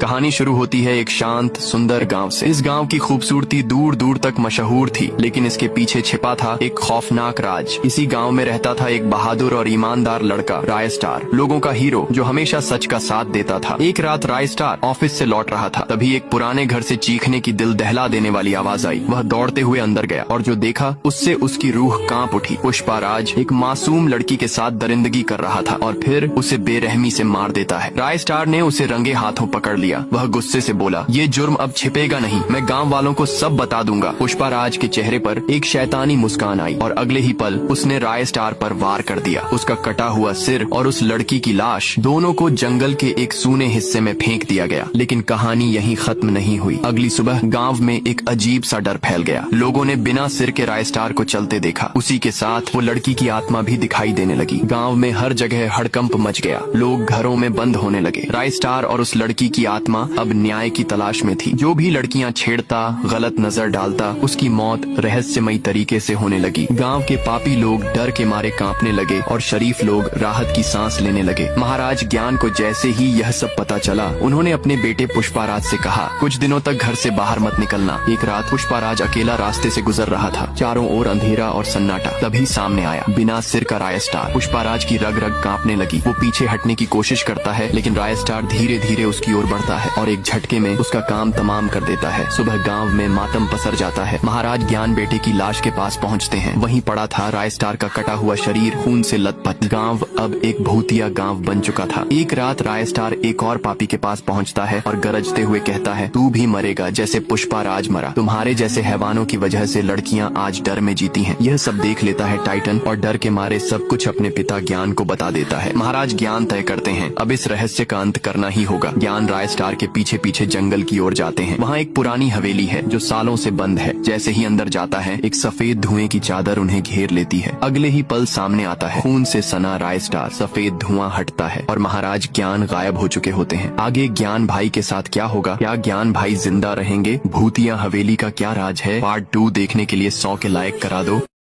कहानी शुरू होती है एक शांत सुंदर गांव से। इस गांव की खूबसूरती दूर दूर तक मशहूर थी, लेकिन इसके पीछे छिपा था एक खौफनाक राज। इसी गांव में रहता था एक बहादुर और ईमानदार लड़का, राय स्टार, लोगों का हीरो जो हमेशा सच का साथ देता था। एक रात राय स्टार ऑफिस से लौट रहा था, तभी एक पुराने घर से चीखने की दिल दहला देने वाली आवाज आई। वह दौड़ते हुए अंदर गया और जो देखा उससे उसकी रूह कांप उठी। पुष्पाराज एक मासूम लड़की के साथ दरिंदगी कर रहा था और फिर उसे बेरहमी से मार देता है। राय स्टार ने उसे रंगे हाथों पकड़ लिया। वह गुस्से से बोला, ये जुर्म अब छिपेगा नहीं, मैं गांव वालों को सब बता दूंगा। पुष्पाराज के चेहरे पर एक शैतानी मुस्कान आई और अगले ही पल उसने राय स्टार पर वार कर दिया। उसका कटा हुआ सिर और उस लड़की की लाश दोनों को जंगल के एक सूने हिस्से में फेंक दिया गया। लेकिन कहानी यहीं खत्म नहीं हुई। अगली सुबह गांव में एक अजीब सा डर फैल गया। लोगों ने बिना सिर के राय स्टार को चलते देखा। उसी के साथ वो लड़की की आत्मा भी दिखाई देने लगी। गांव में हर जगह हड़कंप मच गया। लोग घरों में बंद होने लगे। राय स्टार और उस लड़की की आत्मा अब न्याय की तलाश में थी। जो भी लड़कियां छेड़ता, गलत नजर डालता, उसकी मौत रहस्यमयी तरीके से होने लगी। गांव के पापी लोग डर के मारे कांपने लगे और शरीफ लोग राहत की सांस लेने लगे। महाराज ज्ञान को जैसे ही यह सब पता चला, उन्होंने अपने बेटे पुष्पाराज से कहा, कुछ दिनों तक घर से बाहर मत निकलना। एक रात पुष्पाराज अकेला रास्ते से गुजर रहा था। चारों ओर अंधेरा और सन्नाटा। तभी सामने आया बिना सिर का राय स्टार। पुष्पाराज की रग रग कांपने लगी। वो पीछे हटने की कोशिश करता है, लेकिन राय स्टार धीरे धीरे उसकी ओर बढ़ता है और एक झटके में उसका काम तमाम कर देता है। सुबह गांव में मातम पसर जाता है। महाराज ज्ञान बेटे की लाश के पास पहुंचते हैं। वहीं पड़ा था राय स्टार का कटा हुआ शरीर, खून से लथपथ। गांव अब एक भूतिया गांव बन चुका था। एक रात राय स्टार एक और पापी के पास पहुंचता है और गरजते हुए कहता है, तू भी मरेगा जैसे पुष्पाराज मरा। तुम्हारे जैसे हैवानों की वजह से लड़कियां आज डर में जीती हैं। यह सब देख लेता है टाइटन और डर के मारे सब कुछ अपने पिता ज्ञान को बता देता है। महाराज ज्ञान तय करते हैं, अब इस रहस्य का अंत करना ही होगा। ज्ञान राय स्टार के पीछे पीछे जंगल की ओर जाते हैं। वहाँ एक पुरानी हवेली है जो सालों से बंद है। जैसे ही अंदर जाता है, एक सफेद धुएं की चादर उन्हें घेर लेती है। अगले ही पल सामने आता है खून से सना राय स्टार। सफेद धुआं हटता है और महाराज ज्ञान गायब हो चुके होते हैं। आगे ज्ञान भाई के साथ क्या होगा? क्या ज्ञान भाई जिंदा रहेंगे? भूतिया हवेली का क्या राज है? पार्ट 2 देखने के लिए 100 के लाइक करा दो।